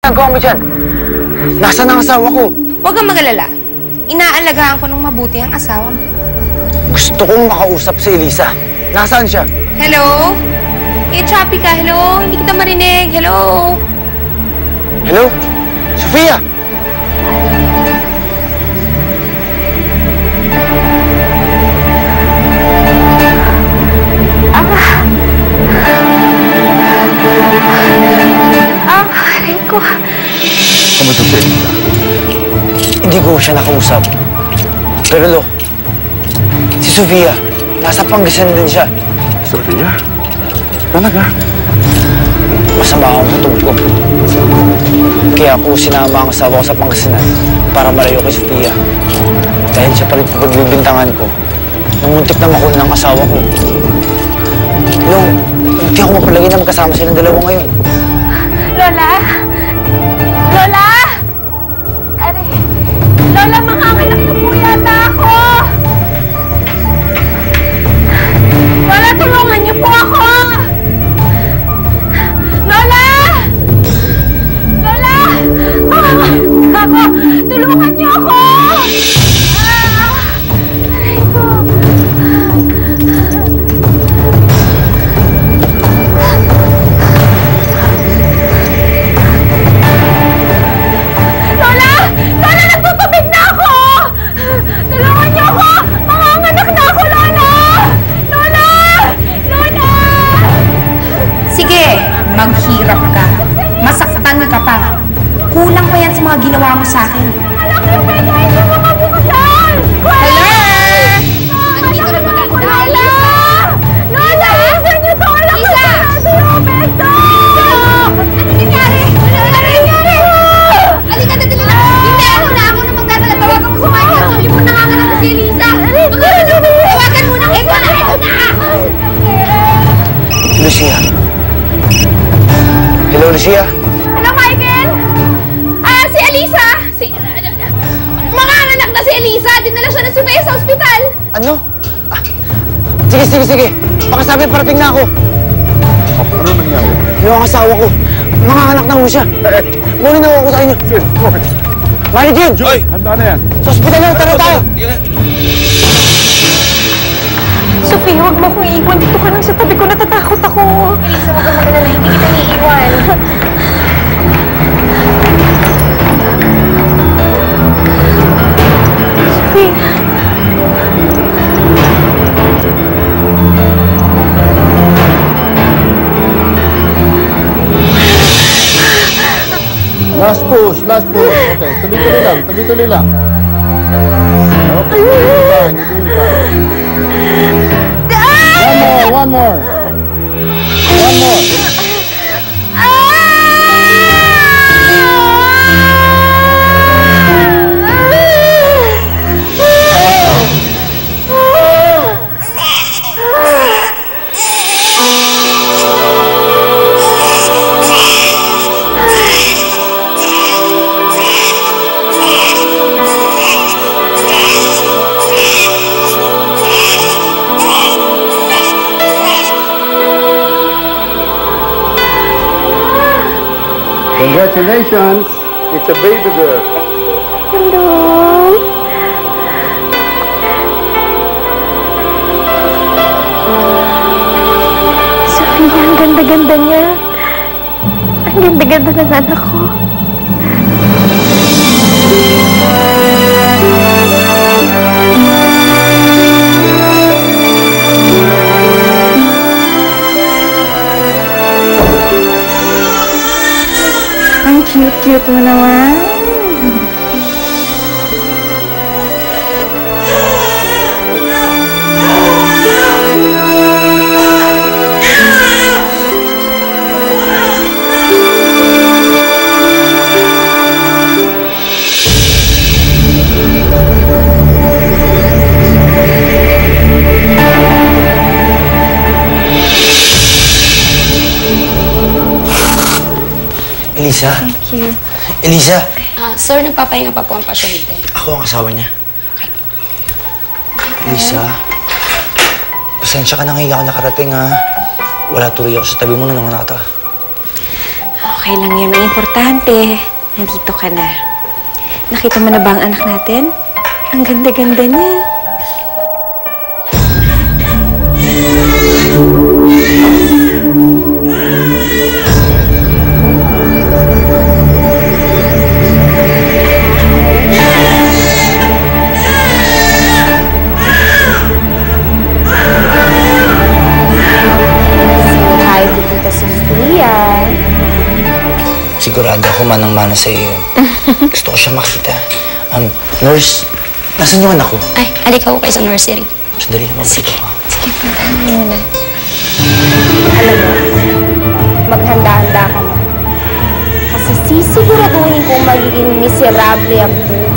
ginagawa mo dyan? Nasaan ang asawa ko? Huwag kang mag-alala. Inaalagaan ko ng mabuti ang asawa mo. Gusto kong makausap si Elisa. Nasaan siya? Hello? Eh, choppy ka. Hello? Hindi kita marinig. Hello? Hello? Sofia! Aray ko. Kamusta si Elisa? Hindi ko siya nakausap. Pero Lo, si Sofia, nasa Pangasinan din siya. Sofia? Talaga? Masama ang kutob ko. Kaya ako sinama ang asawa ko sa Pangasinan para malayo kay Sofia. Dahil siya pa rin pagbibintangan ko nung muntik na makuha ng asawa ko. Lo, hindi ako mapalagay na magkasama silang dalawa ngayon. Lola? Lola? Aray. Lola, manganganak na po yata ako! Lola, tulungan niyo po ako! Lola! Lola! Manganganak na ako! Tulungan niyo ako! Aray ko. Lola! Lola, nagtutubig na ako! Tulungan niyo ako! Manganganak na ako, Lola! Lola! Lola! Sige, maghirap ka. Masaktan ka pa. Kulang pa yan sa mga ginawa mo sa akin. Alam ko yung pwede hindi mo mabuksan! Hello? Nandito na maganda. Lola! Lola! Saan niyo to? Alam ko Lisa! sarado yung beto! Ano nangyari? Ano nangyari? Halika na, dali lang. Hindi ako na magdadala. Tawagan mo sa mga ito. Sabi mo nanganganak na si Elisa. Tawagan mo na. Ito na, ito na! Lucia. Hello, Lucia. Hello, Michael? Si Elisa! Manganganak na si Elisa! Dinala siya ng Sofia sa ospital! Ano? Ah, sige. Pakasabi, parating na ako. Ano nangyari? Yung asawa ko, mga anak na ho siya. Muna na ako sa inyo. Malikin! Joy! Handa na yan. Sa ospital na, tara tayo! Sofia, huwag mo akong iiwan. Dito ka lang sa tabi ko. Natatakot ako. Elisa, huwag kang mag-alala. Hindi kita iiwan. Sofia. Last push. Okay, tuloy-tuloy lang. Okay, hindi pa. One more. Congratulations! It's a baby girl. Hello. Sofia, ang ganda-ganda niya. Ang ganda-ganda ng anak ko. Ang cute-cute mo naman. Elisa? Thank you. Elisa! Sir, nagpapahinga pa po ang pasyente. Ako ang asawa niya. Elisa, pasensya ka na ngayon ako nakarating ha. Wala tuloy ako sa tabi mo nung nakata. Okay lang yun. Ang importante, nandito ka na. Nakita mo na ba ang anak natin? Ang ganda-ganda niya. Hi to Tita Sofia. Sigurado ako manang-mana sa iyo. Gusto ko siya makita. Nurse, nasan yung anak ko? Ay, halika ko kayo sa nursery. Sandali lang, mabalik ako. Sige, puntahan mo muna. Alam mo, maghanda-handa ka na. Kasi sisiguraduhin kong magiging miserable ang buhay